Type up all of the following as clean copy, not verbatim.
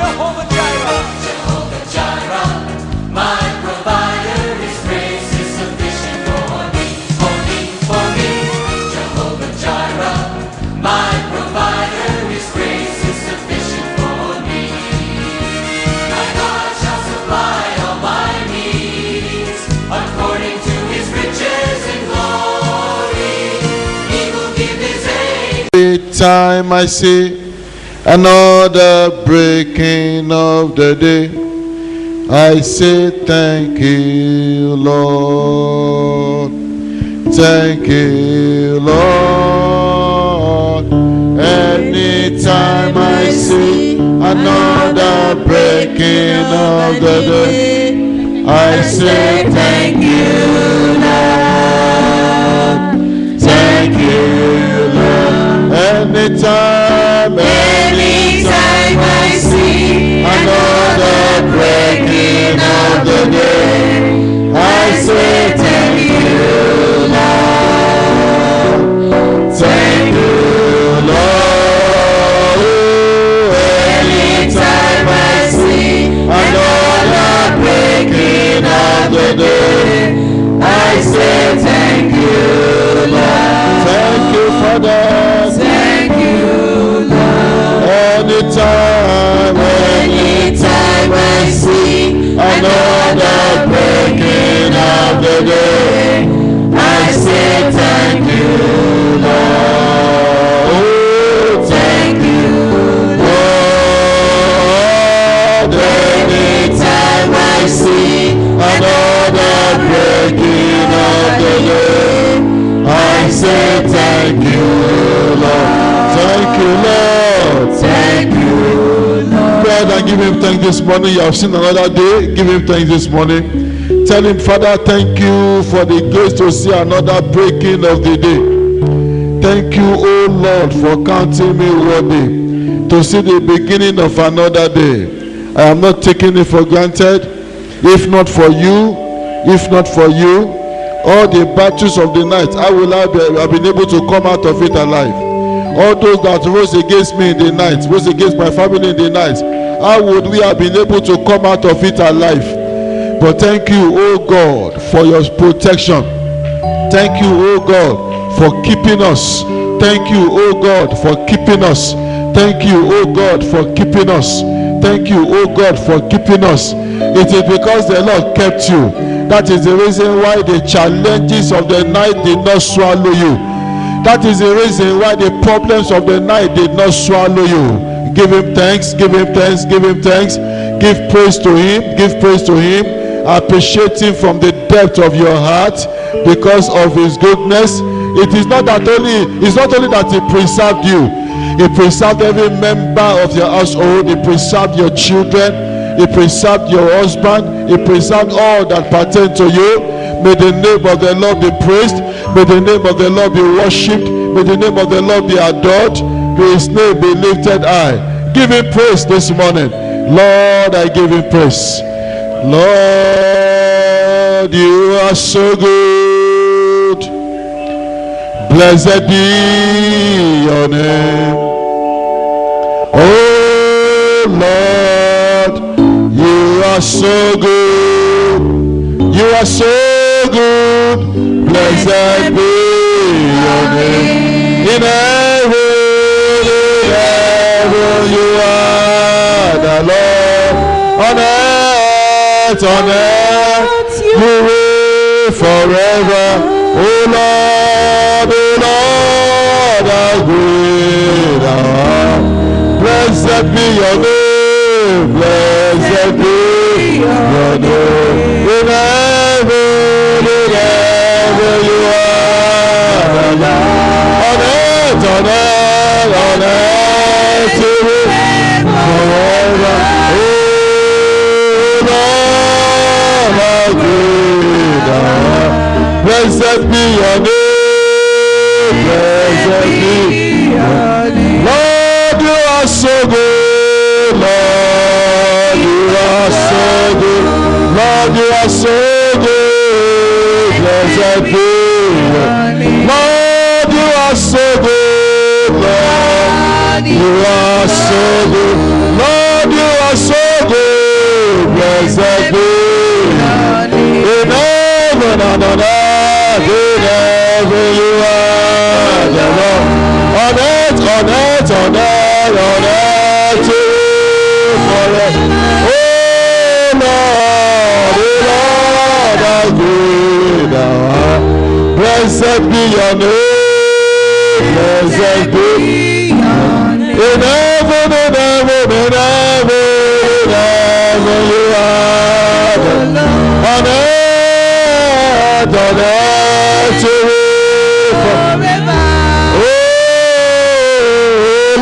Jehovah Jireh. Jehovah Jireh, my provider, His grace is sufficient for me, for me, for me. Jehovah Jireh, my provider, His grace is sufficient for me. My God shall supply all my needs according to His riches and glory. He will give His aid. Every time I see another breaking of the day, I say thank you, Lord. Thank you, Lord. Anytime I see another breaking of the day, I say thank you, Lord. Thank you, Lord. Anytime I see another breaking of the day, I say thank you, Lord. Thank you, Lord. Anytime I see another breaking of the day, I say thank you, Lord. Thank you, Father. Thank you, Lord. Anytime I see another breaking of the day, I say thank you, Lord. Oh, thank you, Lord. Anytime I see another breaking of the day, I say thank you, Lord. Thank you, Lord. Thank you, Lord. God, and give Him thanks this morning. You have seen another day. Give Him thanks this morning. Tell Him, Father, thank you for the grace to see another breaking of the day. Thank you, oh Lord, for counting me worthy to see the beginning of another day. I am not taking it for granted. If not for you, all the battles of the night, I will have been able to come out of it alive. All those that rose against me in the night, rose against my family in the night, how would we have been able to come out of it alive? But thank you, oh God, for your protection. Thank you, oh God, for keeping us. Thank you, oh God, for keeping us. Thank you, oh God, for keeping us. Thank you, oh God, for keeping us. It is because the Lord kept you. That is the reason why the challenges of the night did not swallow you. That is the reason why the problems of the night did not swallow you. Give Him thanks, give Him thanks, give Him thanks. Give praise to Him, give praise to Him. Appreciate Him from the depth of your heart because of His goodness. It is not only that He preserved you. He preserved every member of your household. He preserved your children. He preserved your husband. He preserved all that pertain to you. May the name of the Lord be praised. May the name of the Lord be worshipped. May the name of the Lord be adored. May His name be lifted high. Give Him praise this morning. Lord, I give Him praise. Lord, you are so good. Blessed be your name. Oh Lord, you are so good. You are so good. Blessed be your name. In heaven, you are the Lord. On earth, you reign forever. Oh Lord, how great thou art. Blessed be your name. Blessed be your name. In heaven, you are the Lord. On earth, you reign forever. Blessed be your name. Blessed be your name. Lord, you are so good. Lord, you are so good. Lord, you are so good. Blessed be your name. Lord, you are so good. Lord, you are so good. Lord, you are blessed be in heaven and on earth, in heaven you are the Lord. On earth, on earth, on earth, on earth to forever. Oh Lord, how good thou art. Blessed be your name, blessed be your name. In heaven, in heaven, in heaven, in heaven you are the Lord. On earth to forever. Oh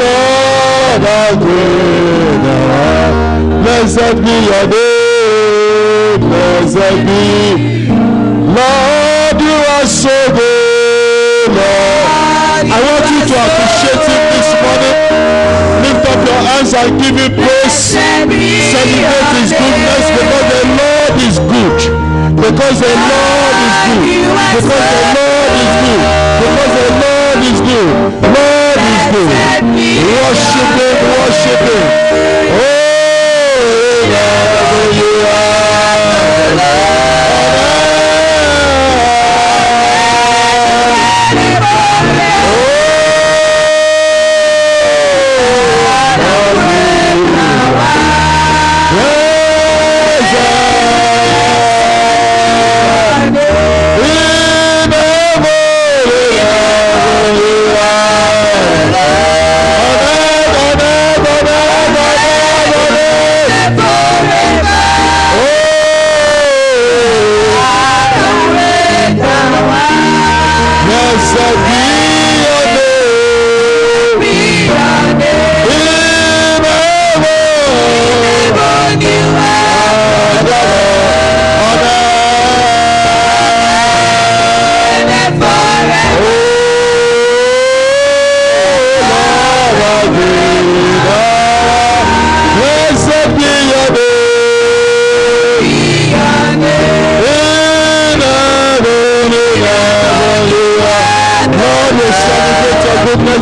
Lord, how great thou art. Blessed be your name, blessed be. Lord, you are so good, Lord. I want you to appreciate him this morning. Lift up your hands and give him praise. Celebrate his goodness, because the Lord is good. Because the Lord is good. Because the Lord is good. Because the Lord is good. Lord is good. Worship him, worship him. Oh, Lord, you are the Lord.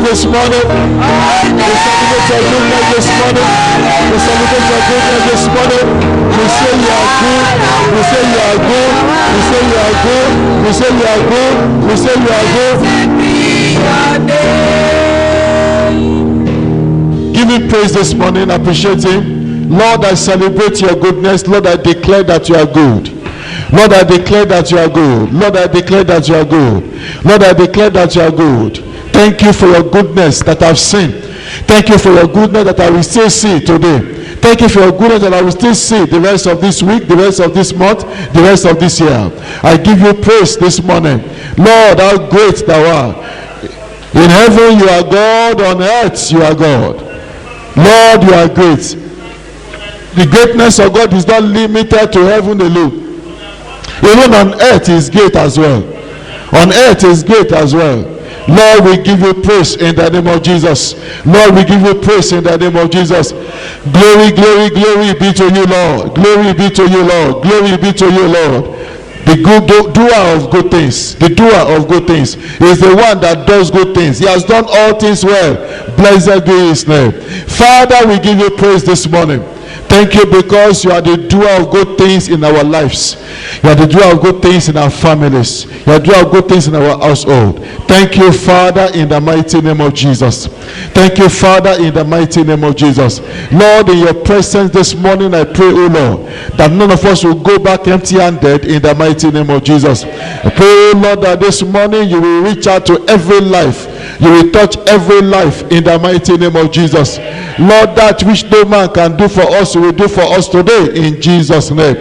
This morning, we celebrate your goodness this morning. We celebrate your goodness this morning. We say you are good. We say you are good. We say you are good. We say you are good. We say you are good. Give him praise this morning. Appreciate him. Lord, I celebrate your goodness. Lord, I declare that you are good. Lord, I declare that you are good. Lord, I declare that you are good. Lord, I declare that you are good. Thank you for your goodness that I've seen. Thank you for your goodness that I will still see today. Thank you for your goodness that I will still see the rest of this week, the rest of this month, the rest of this year. I give you praise this morning. Lord, how great thou art. In heaven you are God, on earth you are God. Lord, you are great. The greatness of God is not limited to heaven alone. Even on earth is great as well. On earth is great as well. Lord, we give you praise in the name of Jesus. Lord, we give you praise in the name of Jesus. Glory, glory, glory be to you, Lord. Glory be to you, Lord. Glory be to you, Lord. The good doer of good things. The doer of good things is the one that does good things. He has done all things well. Blessed be his name. Father, we give you praise this morning. Thank you because you are the doer of good things in our lives. You are the doer of good things in our families. You are the doer of good things in our household. Thank you, Father, in the mighty name of Jesus. Thank you, Father, in the mighty name of Jesus. Lord, in your presence this morning, I pray, oh Lord, that none of us will go back empty-handed in the mighty name of Jesus. I pray, oh Lord, that this morning you will reach out to every life. You will touch every life in the mighty name of Jesus. Lord, that which no man can do for us, you will do for us today in Jesus' name.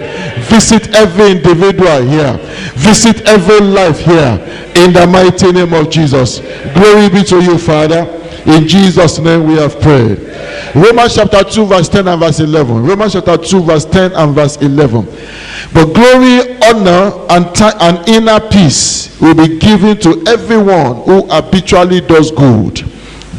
Visit every individual here. Visit every life here in the mighty name of Jesus. Glory be to you, Father. In Jesus' name we have prayed. Romans chapter 2 verse 10 and verse 11. Romans chapter 2 verse 10 and verse 11. But glory, honor, and inner peace will be given to everyone who habitually does good.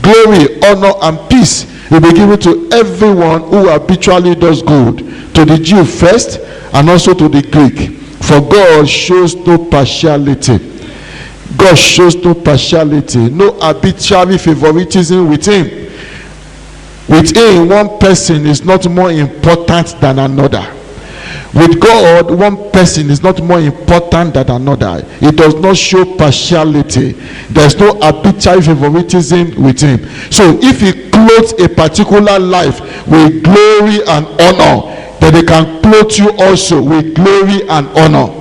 Glory, honor, and peace will be given to everyone who habitually does good. To the Jew first, and also to the Greek. For God shows no partiality. God shows no partiality, no arbitrary favoritism with him. With him, one person is not more important than another. With God, one person is not more important than another. It does not show partiality. There's no arbitrary favoritism with him. So if he clothes a particular life with glory and honor, then he can clothe you also with glory and honor.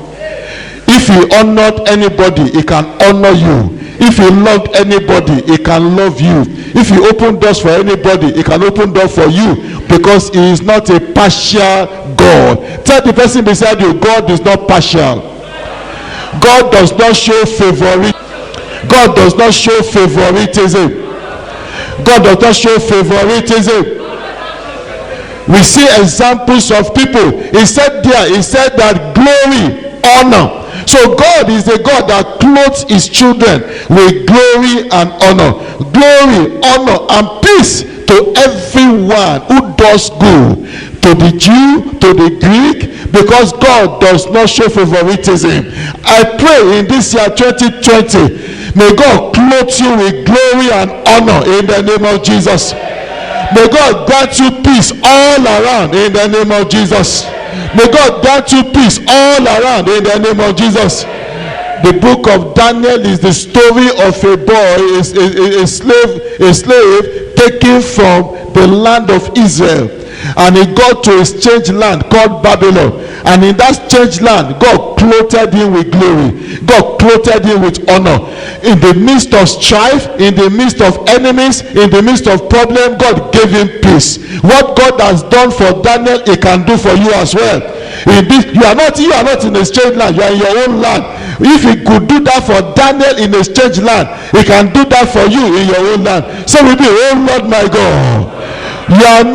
If he honored anybody, he can honor you. If he loved anybody, he can love you. If he opened doors for anybody, he can open doors for you, because he is not a partial God. Tell the person beside you, God is not partial. God does not show favoritism. God does not show favoritism. God does not show favoritism. We see examples of people. He said that glory, honor. So God is a God that clothes his children with glory and honor. Glory, honor, and peace to everyone who does good, to the Jew, to the Greek, because God does not show favoritism. I pray in this year 2020, may God clothe you with glory and honor in the name of Jesus. May God grant you peace all around in the name of Jesus. May God grant you peace all around in the name of Jesus. The book of Daniel is the story of a boy, a slave taken from the land of Israel, and he got to a strange land called Babylon. And in that strange land, God clothed him with glory. God clothed him with honor. In the midst of strife, in the midst of enemies, in the midst of problem, God gave him peace. What God has done for Daniel, he can do for you as well. You are not in a strange land, you are in your own land. If he could do that for Daniel in a strange land, he can do that for you in your own land. So we be, oh Lord my God, you are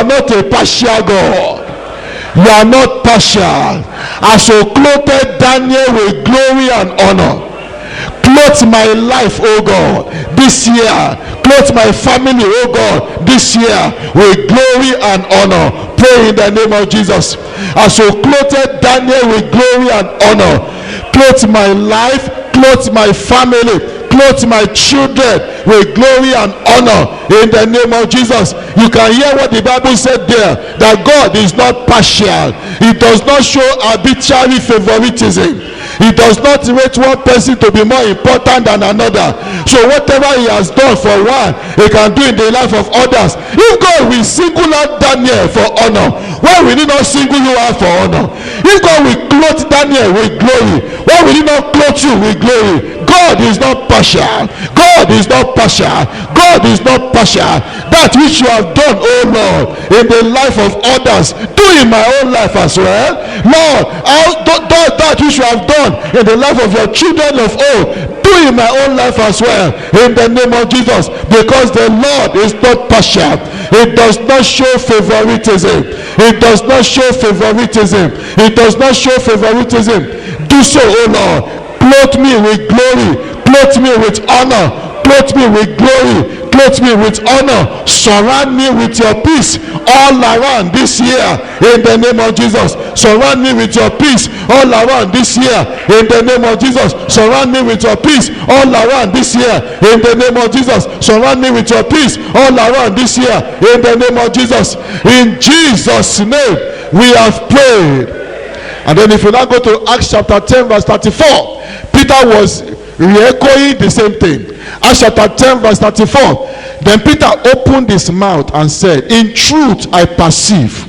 not a partial God. You are not partial. I shall clothe Daniel with glory and honor. Clothe my life, oh God, this year. Clothe my family, oh God, this year with glory and honor. Pray in the name of Jesus. I shall clothe Daniel with glory and honor. Clothe my life, clothe my family, clothe my children with glory and honor in the name of Jesus. You can hear what the Bible said there, that God is not partial. He does not show arbitrary favoritism. He does not rate one person to be more important than another. So whatever he has done for one, he can do in the life of others. If God will single out Daniel for honor, why will he not single you out for honor? If God will clothe Daniel with glory, why will he not clothe you with glory? God is not partial. God is not partial. God is not partial. That which you have done, oh Lord, in the life of others, do in my own life as well. Lord, that which you have done in the life of your children of old, do in my own life as well, in the name of Jesus. Because the Lord is not partial. It does not show favoritism. It does not show favoritism. It does not show favoritism. Do so, oh Lord. Clothe me with glory. Clothe me with honor. Clothe me with glory. Clothe me with honor. Surround me with your peace all around this year in the name of Jesus. Surround me with your peace all around this year in the name of Jesus. Surround me with your peace all around this year in the name of Jesus. Surround me with your peace all around this year in the name of Jesus. In Jesus' name we have prayed. And then if you now go to Acts chapter 10 verse 34, Peter was re-echoing the same thing. Acts chapter 10 verse 34. Then Peter opened his mouth and said, in truth I perceive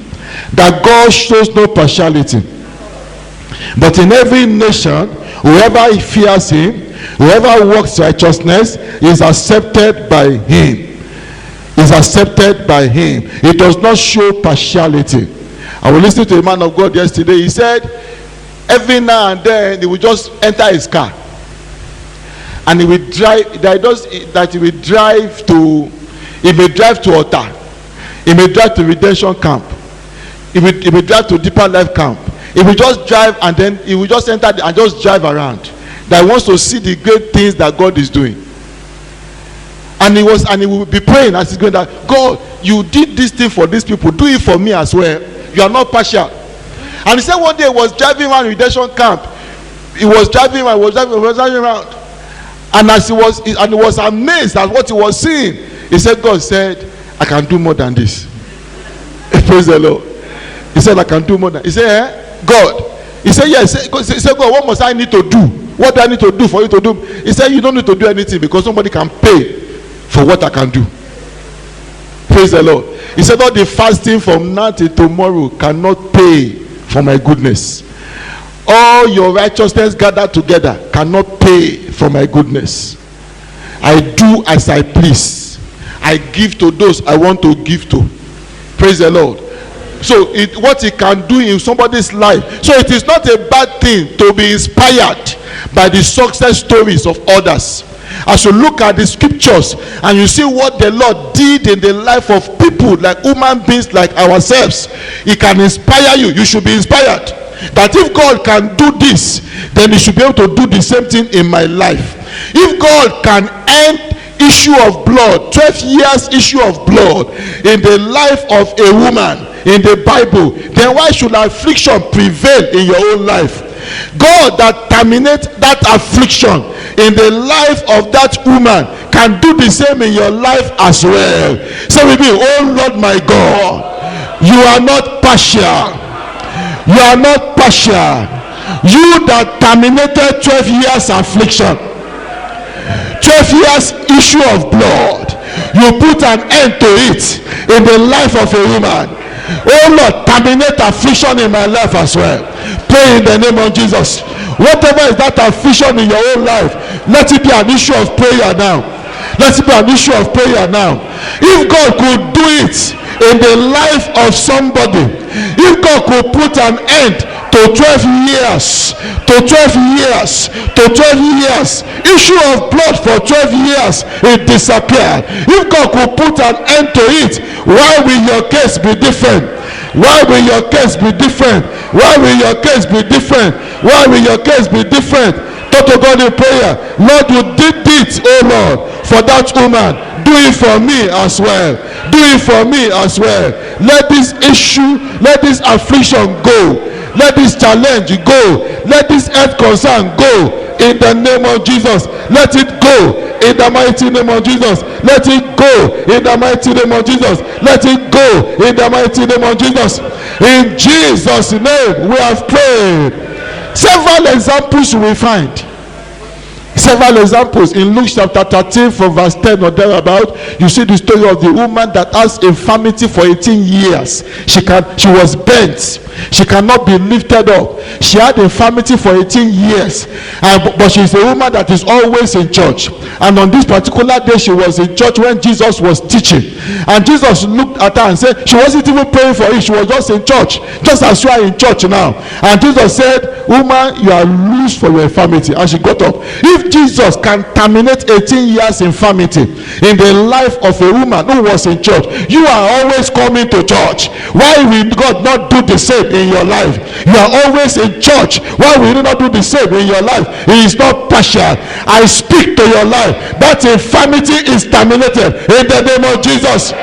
that God shows no partiality, but in every nation whoever fears him, whoever works righteousness, is accepted by him. Is accepted by him. It does not show partiality. I was listening to a man of God yesterday. He said every now and then he will just enter his car and he will drive. He may drive to altar. He may drive to redemption camp. He may drive to deeper life camp. He will just drive and then he will just enter and just drive around. That he wants to see the great things that God is doing. And he will be praying as he's going that, God, you did this thing for these people, do it for me as well. You are not partial. And he said one day he was driving around redemption camp. He was driving around. And he was amazed at what he was seeing. He said, God said, I can do more than this. Praise the Lord. He said, I can do more than. He said, God. He said, yes. He said, God, what must I need to do? What do I need to do for you to do? He said, you don't need to do anything because somebody can pay for what I can do. Praise the Lord. He said, all the fasting from now till tomorrow cannot pay for my goodness. All your righteousness gathered together cannot pay for my goodness. I do as I please. I give to those I want to give to. Praise the Lord. So what he can do in somebody's life. So it is not a bad thing to be inspired by the success stories of others. As you look at the scriptures and you see what the Lord did in the life of people like human beings like ourselves, it can inspire you. You should be inspired that if God can do this, then he should be able to do the same thing in my life. If God can end issue of blood, 12 years issue of blood in the life of a woman in the Bible, then why should affliction prevail in your own life? God that terminates that affliction in the life of that woman can do the same in your life as well. Say with me, oh Lord my God, you are not partial. You are not partial. You that terminated 12 years affliction, 12 years issue of blood, you put an end to it in the life of a woman. Oh Lord, terminate affliction in my life as well. Pray in the name of Jesus. Whatever is that affliction in your own life, let it be an issue of prayer now. Let it be an issue of prayer now. If God could do it in the life of somebody, if God could put an end to 12 years, to 12 years, to 12 years, issue of blood for 12 years, it disappeared. If God could put an end to it, why will your case be different? Why will your case be different? Why will your case be different? Why will your case be different? Talk to God in prayer. Lord, you did it, oh Lord, for that woman. Do it for me as well. Do it for me as well. Let this issue, let this affliction go. Let this challenge go. Let this health concern go. In the name of Jesus. Let it go. In the mighty name of Jesus. Let it go. In the mighty name of Jesus. Let it go. In the mighty name of Jesus. In Jesus' name we have prayed. Several examples we find. Several examples in Luke chapter 13 from verse 10 or thereabout. You see the story of the woman that has infirmity for 18 years. She was bent. She cannot be lifted up. She had infirmity for 18 years, but she's a woman that is always in church. And on this particular day, she was in church when Jesus was teaching, and Jesus looked at her and said, she wasn't even praying for it, she was just in church, just as you are in church now. And Jesus said, woman, you are loose for your infirmity. And she got up. If Jesus can terminate 18 years infirmity in the life of a woman who was in church, you are always coming to church. Why will God not do the same in your life? You are always in church. Why will he not do the same in your life? He is not partial. I speak to your life. That infirmity is terminated in the name of Jesus.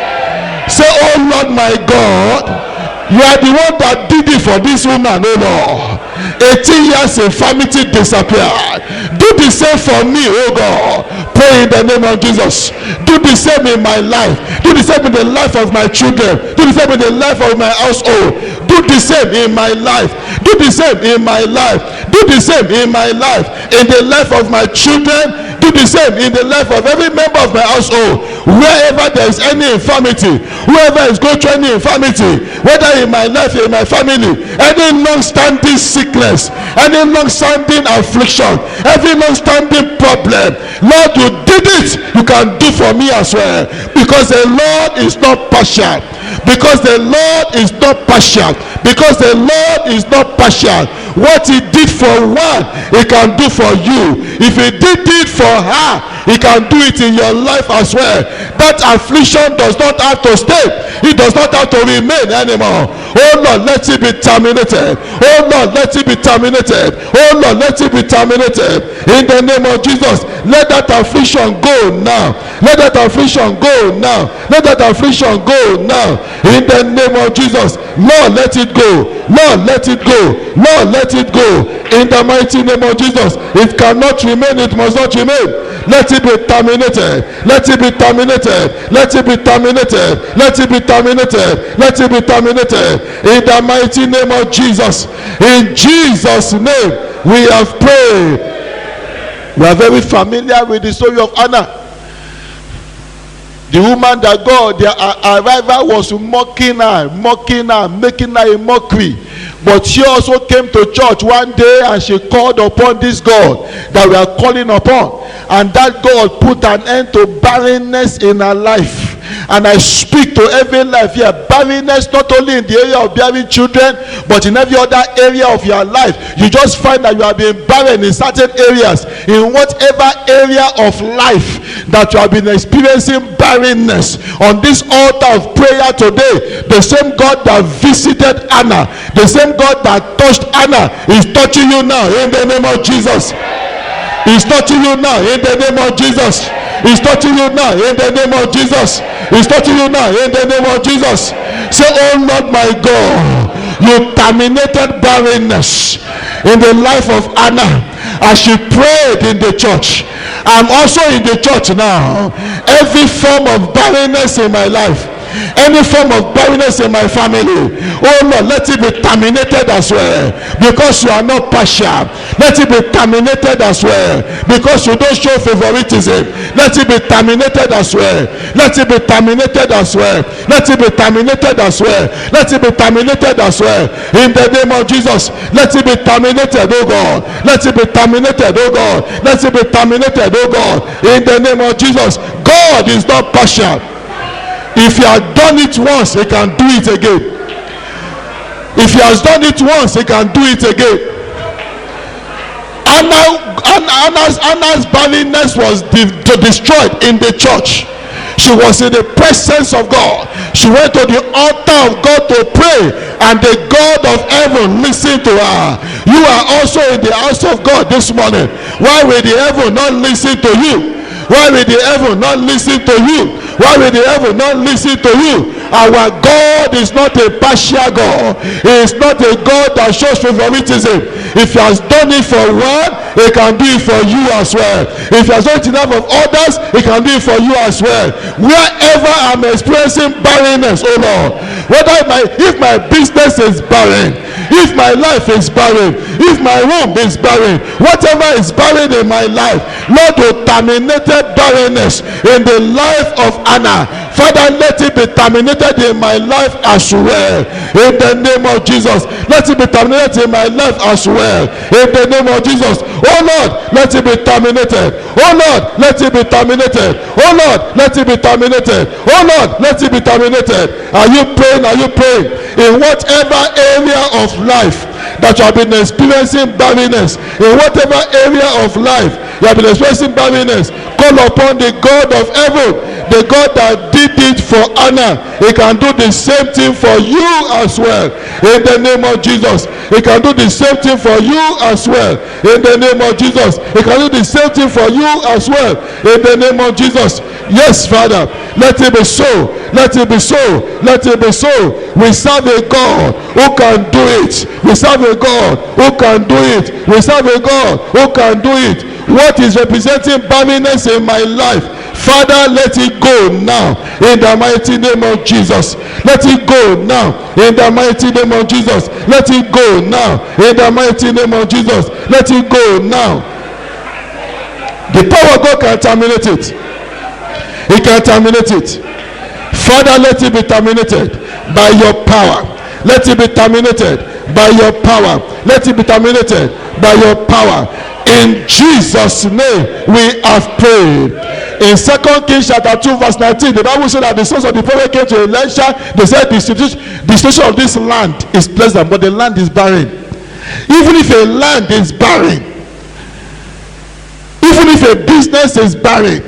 Say, oh Lord my God, you are the one that did it for this woman, oh Lord. 18 years infirmity disappeared. Do the same for me, oh God. Pray in the name of Jesus. Do the same in my life. Do the same in the life of my children. Do the same in the life of my household. Do the same in my life. Do the same in my life. Do the same in my life. In the life of my children. Do the same in the life of every member of my household. Wherever there is any infirmity, whoever is going through any infirmity, whether in my life or in my family, any long-standing sickness, any long-standing affliction, every long-standing problem, Lord, you did it, you can do for me as well. Because the Lord is not partial. Because the Lord is not partial. Because the Lord is not partial. What he did for one, he can do for you. If he did it for her, he can do it in your life as well. That affliction does not have to stay. It does not have to remain anymore. Oh Lord, let it be terminated. Oh Lord, let it be terminated. Oh Lord, let it be terminated. In the name of Jesus, let that affliction go now. Let that affliction go now. Let that affliction go now. In the name of Jesus, Lord, let it go. Lord, let it go. Lord, let it go. In the mighty name of Jesus, it cannot remain, it must not remain. let it be terminated. Let it be terminated. Let it be terminated. Let it be terminated. Let it be terminated. In the mighty name of Jesus. In Jesus' name, we have prayed. We are very familiar with the story of Anna. The woman that God, their arrival was mocking her, making her a mockery. But she also came to church one day and she called upon this God that we are calling upon. And that God put an end to barrenness in her life. And I speak to every life here, barrenness not only in the area of bearing children, but in every other area of your life. You just find that you have been barren in certain areas. In whatever area of life that you have been experiencing barrenness, on this altar of prayer today, the same God that visited Anna, the same God that touched Anna is touching you now in the name of Jesus. He's touching you now in the name of Jesus. He's touching you now in the name of Jesus. He's touching you now in the name of Jesus. Say, oh Lord my God, you terminated barrenness in the life of Anna as she prayed in the church. I'm also in the church now. Every form of barrenness in my life, any form of barrenness in my family, oh Lord, let it be terminated as well, because you are not partial. Let it be terminated as well, because you don't show favoritism. Let it be terminated as well. Let it be terminated as well. Let it be terminated as well. Let it be terminated as well. In the name of Jesus, let it be terminated, oh God. Let it be terminated, oh God. Let it be terminated, oh God. In the name of Jesus, God is not partial. If he has done it once, he can do it again. If he has done it once, he can do it again. Anna's barrenness was destroyed in the church. She was in the presence of God. She went to the altar of God to pray, and the God of heaven listened to her. You are also in the house of God this morning. Why will the heaven not listen to you? Why will the heaven not listen to you? Why will the heaven not listen to you? Our God is not a partial God. He is not a God that shows favoritism. If he has done it for one, he can do it for you as well. If he has done it enough of others, he can do it for you as well. Wherever I'm experiencing barrenness, oh Lord, if my business is barren, if my life is barren, if my womb is barren, whatever is barren in my life, Lord, you terminated barrenness in the life of Anna. Father, let it be terminated in my life as well. In the name of Jesus, let it be terminated in my life as well. In the name of Jesus, oh Lord, let it be terminated. Oh Lord, let it be terminated. Oh Lord, let it be terminated. Oh Lord, let it be terminated. Are you praying? Are you praying? In whatever area of life that you have been experiencing barrenness, in whatever area of life you have been experiencing barrenness, call upon the God of heaven, the God that did it for Anna. He can do the same thing for you as well. In the name of Jesus, he can do the same thing for you as well. In the name of Jesus, he can do the same thing for you as well. In the name of Jesus. Yes, Father, let it be so. Let it be so. Let it be so. We serve a God who can do it. We serve a God who can do it. We serve a God who can do it. What is representing barrenness in my life, Father, let it go now in the mighty name of Jesus. Let it go now in the mighty name of Jesus. Let it go now in the mighty name of Jesus. Let it go now. The power of God can terminate it. He can terminate it. Father, let it be terminated by your power. Let it be terminated by your power. Let it be terminated by your power. In Jesus' name we have prayed. In 2 Kings chapter 2 verse 19, the Bible said that the sons of the prophet came to Elisha. They said the situation of this land is pleasant, but the land is barren. Even if a land is barren, even if a business is barren,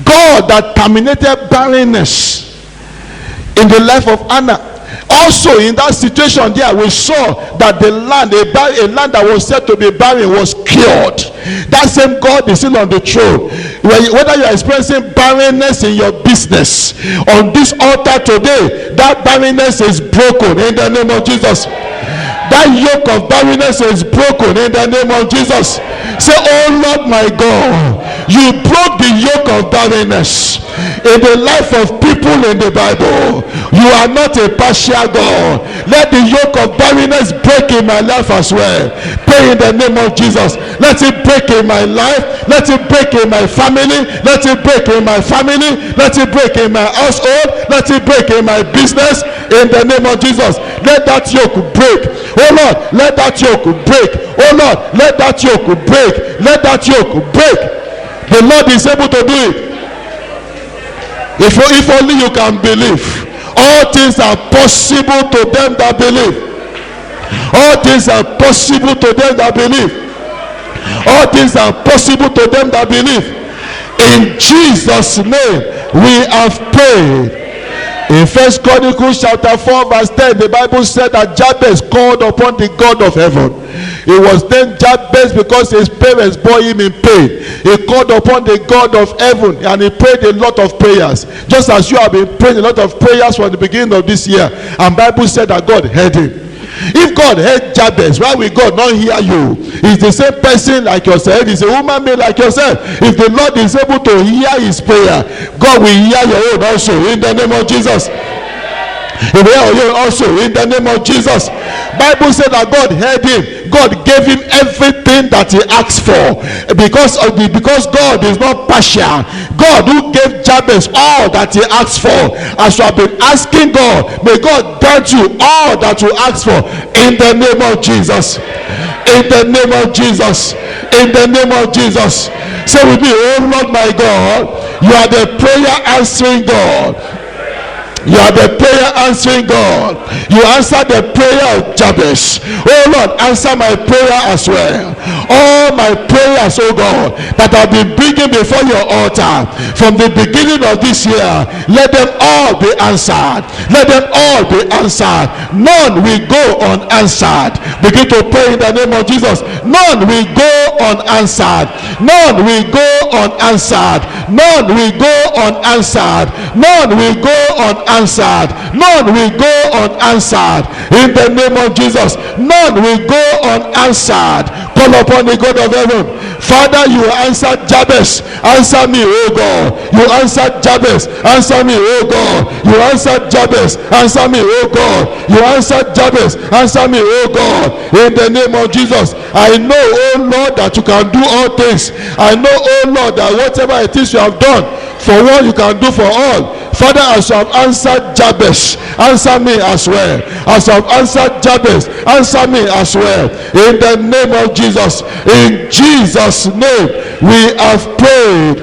God that terminated barrenness in the life of Anna, also in that situation there, we saw that the land, a land that was said to be barren, was cured. That same God is still on the throne. Whether you are experiencing barrenness in your business, on this altar today, that barrenness is broken in the name of Jesus. That yoke of barrenness is broken in the name of Jesus. Say, oh Lord my God, you broke the yoke of barrenness in the life of people in the Bible. You are not a partial God. Let the yoke of barrenness break in my life as well. Pray in the name of Jesus. Let it break in my life. Let it break in my family. Let it break in my family. Let it break in my household. Let it break in my business. In the name of Jesus. Let that yoke break. Oh Lord, let that yoke break. Oh Lord, let that yoke break. Let that yoke break. The Lord is able to do it. If only you can believe. All things are possible to them that believe. All things are possible to them that believe. All things are possible to them that believe. In Jesus' name we have prayed. In 1 Chronicles chapter 4 verse 10, the Bible said that Jabez called upon the God of heaven. He was named Jabez because his parents bore him in pain. He called upon the God of heaven and he prayed a lot of prayers. Just as you have been praying a lot of prayers from the beginning of this year. And Bible said that God heard him. If God heard Jabez, why will God not hear you? He's the same person like yourself. He's a woman made like yourself. If the Lord is able to hear his prayer, God will hear your own also in the name of Jesus. He will hear your own also in the name of Jesus. Bible said that God heard him. God gave him everything that he asked for, because God is not partial. God who gave Jabez all that he asked for, as you have been asking God, may God grant you all that you asked for in the name of Jesus. In the name of Jesus. In the name of Jesus. Say with me, oh Lord my God, you are the prayer answering God. You are the prayer answering God. You answer the prayer of Jabez. Oh Lord, answer my prayer as well. All my prayers, oh God, that I've been bringing before your altar from the beginning of this year, let them all be answered. Let them all be answered. None will go unanswered. Begin to pray in the name of Jesus. None will go unanswered. None will go unanswered. None will go unanswered. None will go unanswered. None will go unanswered in the name of Jesus. None will go unanswered. Call upon the God of heaven. Father, you answered Jabez. Answer me, oh God. You answered Jabez. Answer me, oh God. You answered Jabez. Answer me, oh God. You answered Jabez. Answer me, oh God. In the name of Jesus. I know, oh Lord, that you can do all things. I know, oh Lord, that whatever it is you have done for one, you can do for all. Father, as you have answered Jabez, answer me as well. As you have answered Jabez, answer me as well. In the name of Jesus. In Jesus' name we have prayed.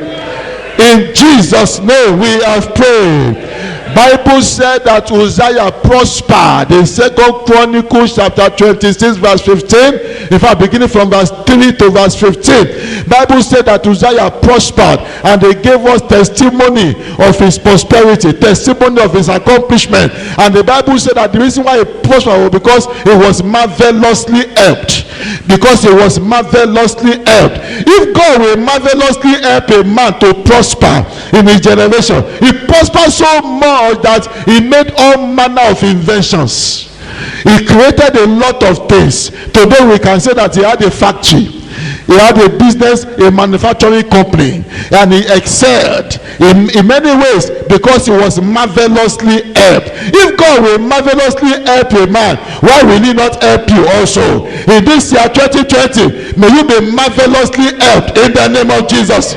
In Jesus' name we have prayed. Bible said that Uzziah prospered in 2 Chronicles chapter 26 verse 15. In fact, beginning from verse 3 to verse 15, Bible said that Uzziah prospered, and they gave us testimony of his prosperity, testimony of his accomplishment. And the Bible said that the reason why he prospered was because he was marvelously helped. Because he was marvelously helped. If God will marvelously help a man to prosper in his generation, he prospered so much that he made all manner of inventions. He created a lot of things. Today we can say that he had a factory. He had a business, a manufacturing company, and he excelled in many ways because he was marvelously helped. If God will marvelously help a man, why will he not help you also? In this year 2020, may you be marvelously helped in the name of Jesus.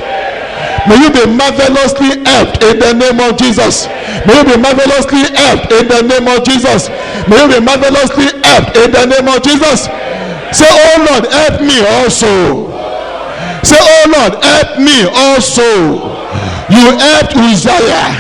May you be marvelously helped in the name of Jesus. May you be marvelously helped in the name of Jesus. May you be marvelously helped in the name of Jesus. Say, oh Lord, help me also. Say, oh Lord, help me also. You helped Uzziah.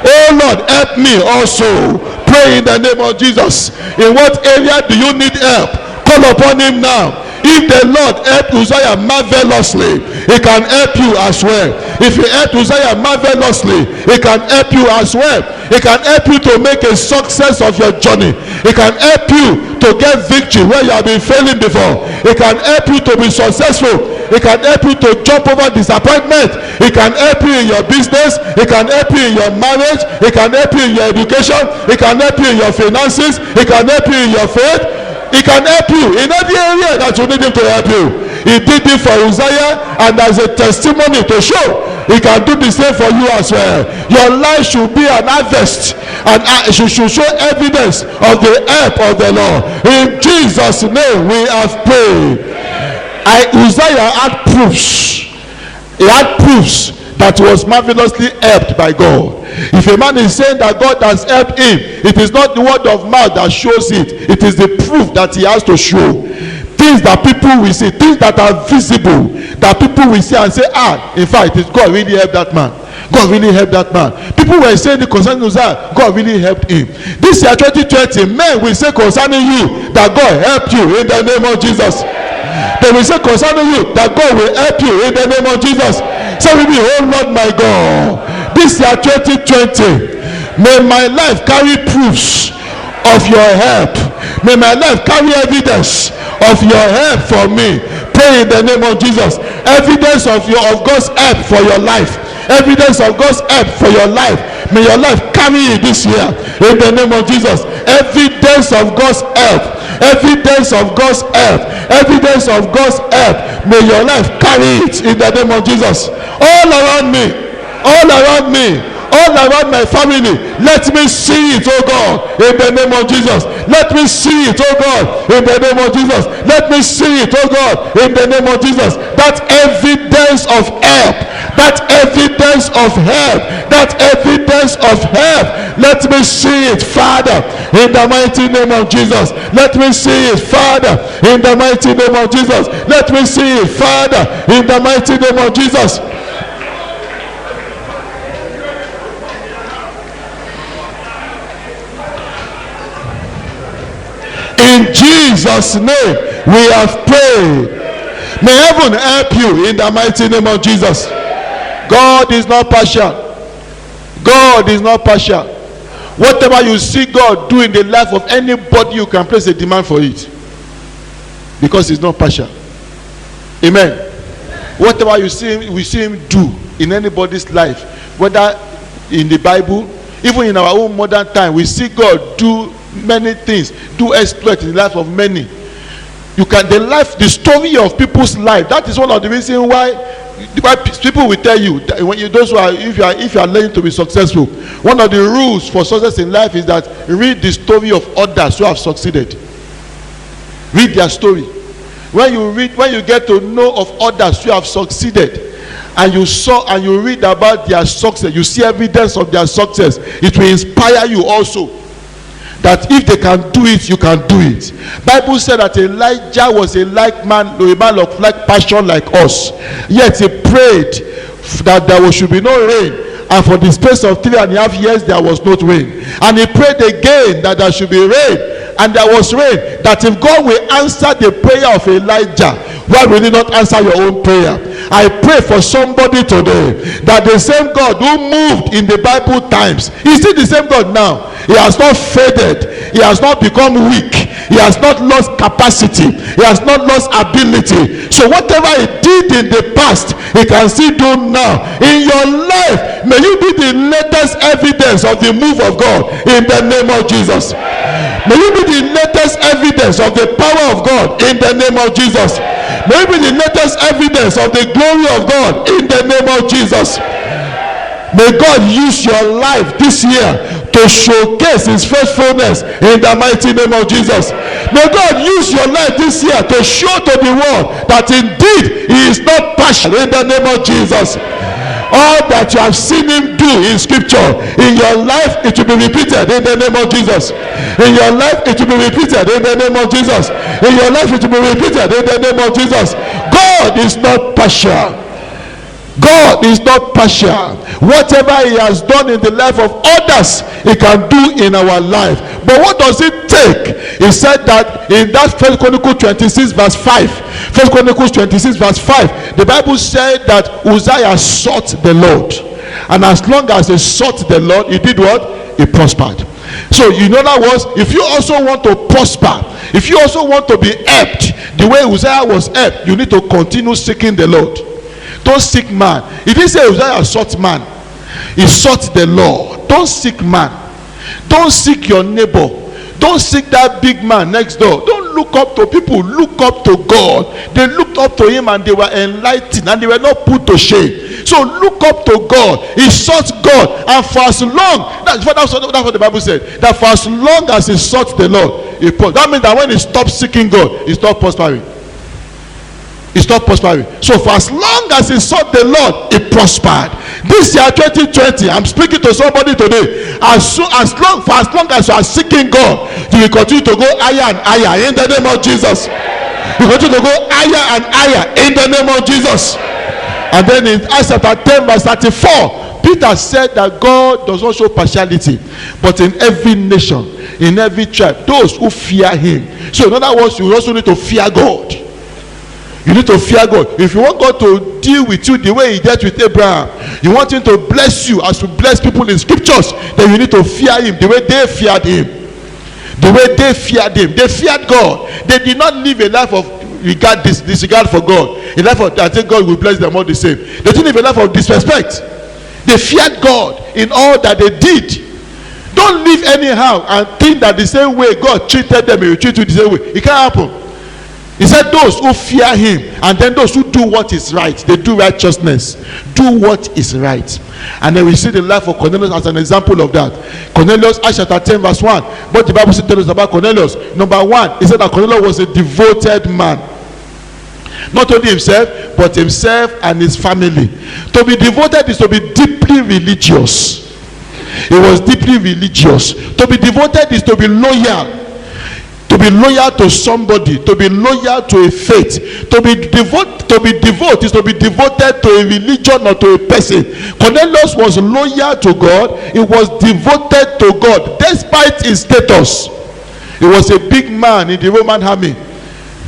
Oh Lord, help me also. Pray in the name of Jesus. In what area do you need help? Call upon him now. If the Lord helped Uzziah marvelously, he can help you as well. If he helped Uzziah marvelously, he can help you as well. He can help you to make a success of your journey. He can help you to get victory where you have been failing before. He can help you to be successful. He can help you to jump over disappointment. He can help you in your business. He can help you in your marriage. He can help you in your education. He can help you in your finances. He can help you in your faith. He can help you in every area that you need him to help you. He did it for Uzziah, and as a testimony to show he can do the same for you as well. Your life should be an harvest, and should show evidence of the help of the Lord. In Jesus' name we have prayed. Uzziah had proofs. He had proofs that he was marvelously helped by God. If a man is saying that God has helped him, it is not the word of mouth that shows it. It is the proof that he has to show. Things that people will see, things that are visible, that people will see and say, in fact, God really helped that man. God really helped that man. People were saying the concerning Uzziah, God really helped him. This year 2020, men will say concerning you that God helped you in the name of Jesus. They will say concerning you that God will help you in the name of Jesus. Say with me, oh Lord my God, this year 2020, may my life carry proofs of your help. May my life carry evidence of your help for me. Pray in the name of Jesus. Evidence of God's help for your life. Evidence of God's help for your life. May your life carry it this year in the name of Jesus. Evidence of God's help. Evidence of God's help. Evidence of God's help. May your life carry it in the name of Jesus. All around me, all around me, all around my family, let me see it, oh God, in the name of Jesus. Let me see it, oh God, in the name of Jesus. Let me see it, oh God, in the name of Jesus. That evidence of help, that evidence of help, that evidence of help, let me see it, Father, in the mighty name of Jesus. Let me see it, Father, in the mighty name of Jesus. Let me see it, Father, in the mighty name of Jesus. In Jesus' name we have prayed. May heaven help you in the mighty name of Jesus. God is not partial. God is not partial. Whatever you see God do in the life of anybody, you can place a demand for it, because he's not partial. Amen. Whatever we see him do in anybody's life, whether in the Bible, even in our own modern time, we see God do many things, do exploit in the life of many. The story of people's life, that is one of the reasons why people will tell you that if you are learning to be successful, one of the rules for success in life is that read the story of others who have succeeded. Read their story. When you get to know of others who have succeeded, and you read about their success, you see evidence of their success, it will inspire you also, that if they can do it, you can do it. Bible said that Elijah was a man of like passion like us, yet he prayed that there should be no rain, and for the space of 3.5 years there was not rain. And he prayed again that there should be rain, and there was rain. That if God will answer the prayer of Elijah, why will he not answer your own prayer? I pray for somebody today that the same God who moved in the Bible times, he's still the same God now. He has not faded. He has not become weak. He has not lost capacity. He has not lost ability. So whatever he did in the past, he can still do now. In your life, may you be the latest evidence of the move of God in the name of Jesus. May you be the latest evidence of the power of God in the name of Jesus. May you be the latest evidence of the glory of God in the name of Jesus. May God use your life this year to showcase his faithfulness in the mighty name of Jesus. May God use your life this year to show to the world that indeed he is not partial in the name of Jesus. All that you have seen him do in scripture, in your life it will be repeated in the name of Jesus. In your life it will be repeated in the name of Jesus. In your life it will be repeated in the name of Jesus. God is not partial. God is not partial. Whatever he has done in the life of others, he can do in our life. But what does it take? He said that in that 1 Chronicles 26 verse 5. 1 Chronicles 26 verse 5. The Bible said that Uzziah sought the Lord. And as long as he sought the Lord, he did what? He prospered. So in other words, if you also want to prosper, if you also want to be helped the way Uzziah was helped, you need to continue seeking the Lord. Don't seek man. He didn't say Uzziah sought man. He sought the Lord. Don't seek man. Don't seek your neighbor. Don't seek that big man next door. Don't don't look up to people, look up to God. They looked up to him and they were enlightened and they were not put to shame. So look up to God. He sought God, and for as long, that's what the Bible said, that for as long as he sought the Lord, he prospered. That means that when he stopped seeking God, he stopped prospering. He stopped prospering. So for as long as he sought the Lord, he prospered. This year 2020, I'm speaking to somebody today. As long as you are seeking God, you will continue to go higher and higher in the name of Jesus. You continue to go higher and higher in the name of Jesus. And then in Acts chapter 10 verse 34, Peter said that God does not show partiality, but in every nation, in every tribe, those who fear him. So in other words, you also need to fear God. You need to fear God. If you want God to deal with you the way he dealt with Abraham, you want him to bless you as to bless people in scriptures, then you need to fear him the way they feared him. The way they feared him. They feared God. They did not live a life of disregard for God. A life of, I think God will bless them all the same. They didn't live a life of disrespect. They feared God in all that they did. Don't live anyhow and think that the same way God treated them, he will treat you the same way. It can't happen. He said those who fear him, and then those who do what is right. They do righteousness. Do what is right. And then we see the life of Cornelius as an example of that. Cornelius, Acts chapter 10 verse 1. What the Bible tells us about Cornelius. Number one, he said that Cornelius was a devoted man. Not only himself, but himself and his family. To be devoted is to be deeply religious. He was deeply religious. To be devoted is to be loyal. To be loyal to somebody, to be loyal to a faith, to be devoted is to be devoted to a religion or to a person. Cornelius was loyal to God. He was devoted to God despite his status. He was a big man in the Roman army,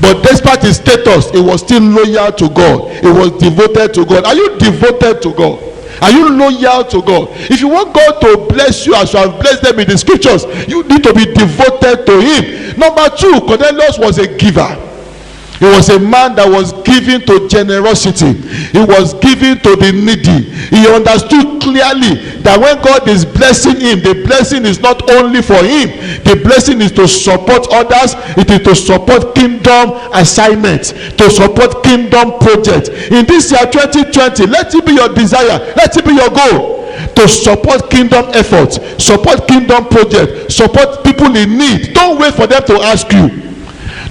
but despite his status, he was still loyal to God. He was devoted to God. Are you devoted to God? Are you loyal to God? If you want God to bless you as you have blessed them in the scriptures, you need to be devoted to him. Number two, Cornelius was a giver. He was a man that was giving to generosity. He was giving to the needy. He understood clearly that when God is blessing him, the blessing is not only for him. The blessing is to support others. It is to support kingdom assignments, to support kingdom projects. In this year 2020, let it be your desire, let it be your goal to support kingdom efforts, support kingdom projects, support people in need. Don't wait for them to ask you.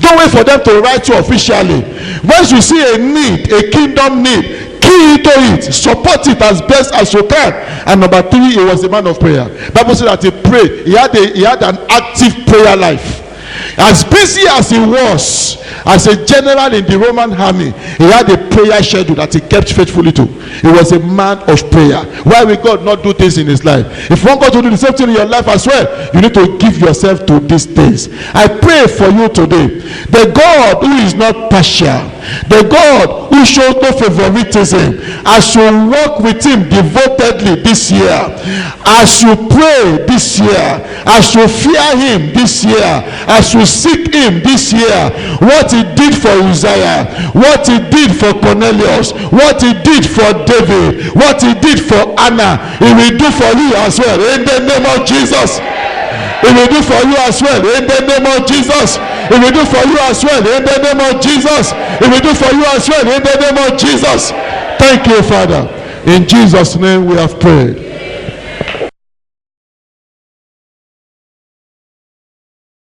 Don't wait for them to write you officially. Once you see a need, a kingdom need, key into it, support it as best as you can. And number three, he was a man of prayer. Bible said that he prayed. He had an active prayer life. As busy as he was as a general in the Roman army, he had a prayer schedule that he kept faithfully to. He was a man of prayer. Why will God not do things in his life? If you want God to do the same thing in your life as well, you need to give yourself to these things. I pray for you today, the God who is not partial, the God who shows no favoritism, as you walk with him devotedly this year, as you pray this year, as you fear him this year, as you seek him this year, what he did for Uzziah, what he did for Cornelius, what he did for David, what he did for Anna, he will do for you as well in the name of Jesus. He will do for you as well in the name of Jesus. He will do for you as well in the name of Jesus. He will do for you as well in the name of Jesus. Thank you, Father. In Jesus' name we have prayed.